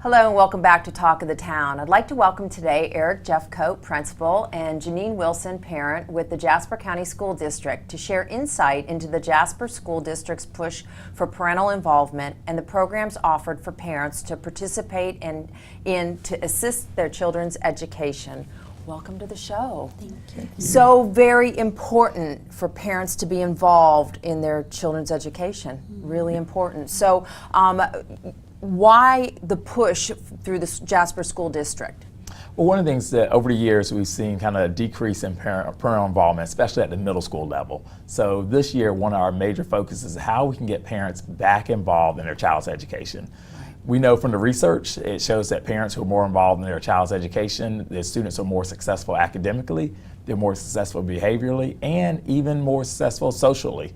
Hello and welcome back to Talk of the Town. I'd like to welcome today Eric Jeffcoat, Principal, and Janine Wilson, Parent with the Jasper County School District to share insight into the Jasper School District's push for parental involvement and the programs offered for parents to participate in to assist their children's education. Welcome to the show. Thank you. So very important for parents to be involved in their children's education. Really important. So why the push through the Jasper School District? Well, one of the things that over the years we've seen kind of a decrease in parental involvement, especially at the middle school level. So this year, one of our major focuses is how we can get parents back involved in their child's education. We know from the research, it shows that parents who are more involved in their child's education, their students are more successful academically, they're more successful behaviorally, and even more successful socially.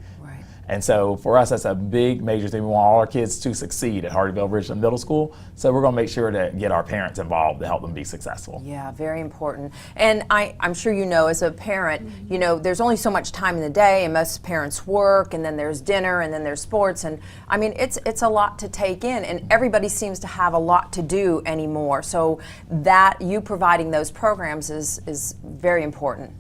And so for us, that's a big, major thing. We want all our kids to succeed at Hardyville Ridgeland Middle School. So we're going to make sure to get our parents involved to help them be successful. Yeah, very important. And I'm sure you know, as a parent, you know, there's only so much time in the day, and most parents work, and then there's dinner, and then there's sports. And I mean, it's a lot to take in, and everybody seems to have a lot to do anymore. So that you providing those programs is very important.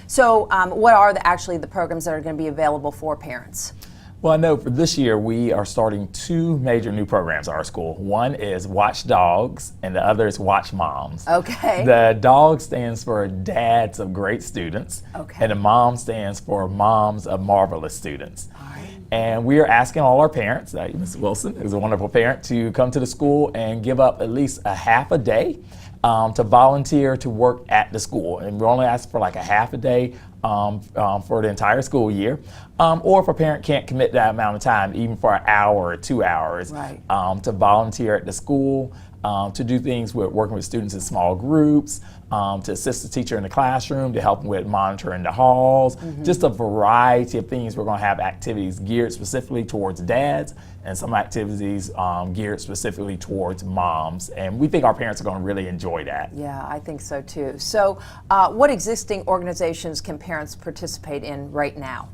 So what are actually the programs that are going to be available for parents? Well, I know for this year we are starting two major new programs at our school. One is Watch Dogs and the other is Watch Moms. Okay. The dog stands for Dads of Great Students. Okay. And the mom stands for Moms of Marvelous Students. All right. And we are asking all our parents, Ms. Wilson is a wonderful parent, to come to the school and give up at least a half a day to volunteer to work at the school. And we only ask for like a half a day for the entire school year. Or if a parent can't commit that amount of time, even for an hour or 2 hours, right, to volunteer at the school, to do things with working with students in small groups, to assist the teacher in the classroom, to help them with monitoring the halls, just a variety of things. We're going to have activities geared specifically towards dads and some activities geared specifically towards moms. And we think our parents are going to really enjoy that. Yeah, I think so too. So what existing organizations can parents participate in right now?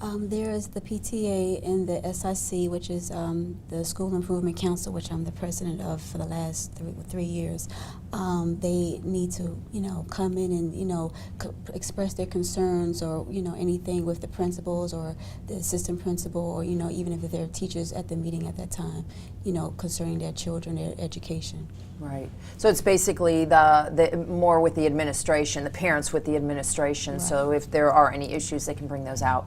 There's the PTA and the SIC, which is the School Improvement Council, which I'm the president of for the last three years. They need to, come in and, express their concerns or, anything with the principals or the assistant principal or, even if they're teachers at the meeting at that time, concerning their children, their education. Right. So it's basically the more with the administration, the parents with the administration. Right. So if there are any issues, they can bring those out.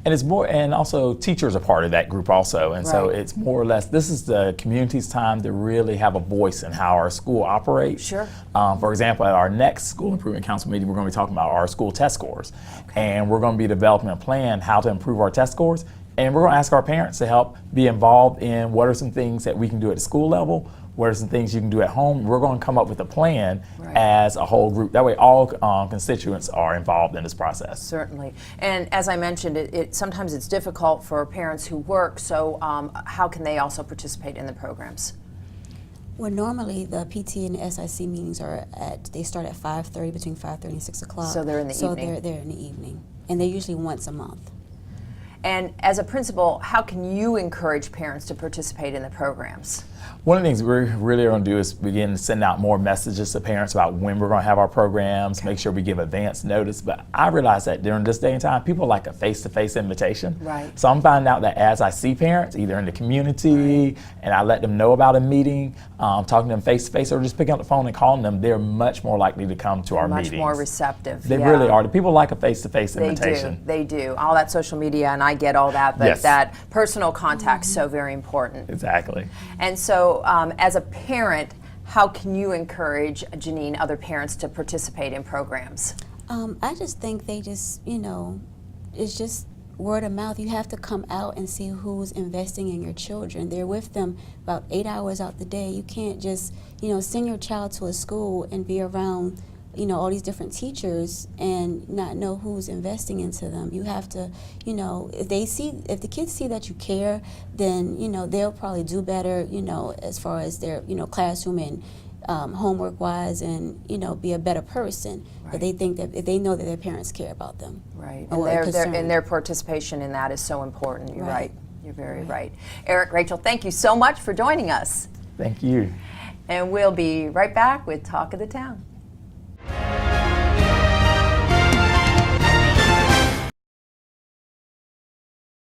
And it's more, and also teachers are part of that group also. And so it's more or less, this is the community's time to really have a voice in how our school operates. Sure. For example, at our next School Improvement Council meeting, we're going to be talking about our school test scores. Okay. And we're going to be developing a plan how to improve our test scores. And we're going to ask our parents to help be involved in what are some things that we can do at the school level, what are some things you can do at home. We're going to come up with a plan as a whole group. That way all constituents are involved in this process. Certainly. And as I mentioned, sometimes it's difficult for parents who work, so how can they also participate in the programs? Well, normally the PT and the SIC meetings they start at 5:30, between 5:30 and 6 o'clock. So they're in the evening? So they're in the evening. And they're usually once a month. And as a principal, how can you encourage parents to participate in the programs? One of the things we're really going to do is begin to send out more messages to parents about when we're going to have our programs, make sure we give advance notice. But I realize that during this day and time, people like a face-to-face invitation. Right. So I'm finding out that as I see parents, either in the community, and I let them know about a meeting, talking to them face-to-face, or just picking up the phone and calling them, they're much more likely to come to our meetings. Much more receptive. They really are. The people like a face-to-face invitation. They do. All that social media, and I get all that, but that personal contact is so very important. Exactly. And so as a parent, how can you encourage, Janine, other parents to participate in programs? I just think they just, it's just word of mouth. You have to come out and see who's investing in your children. They're with them about 8 hours out the day. You can't just, send your child to a school and be around all these different teachers and not know who's investing into them. You have to, if the kids see that you care, then, they'll probably do better, as far as their, classroom and homework wise and, be a better person. Right. But they think that if they know that their parents care about them. Right. And their participation in that is so important. You're right. You're very right. Eric, Rachel, thank you so much for joining us. Thank you. And we'll be right back with Talk of the Town.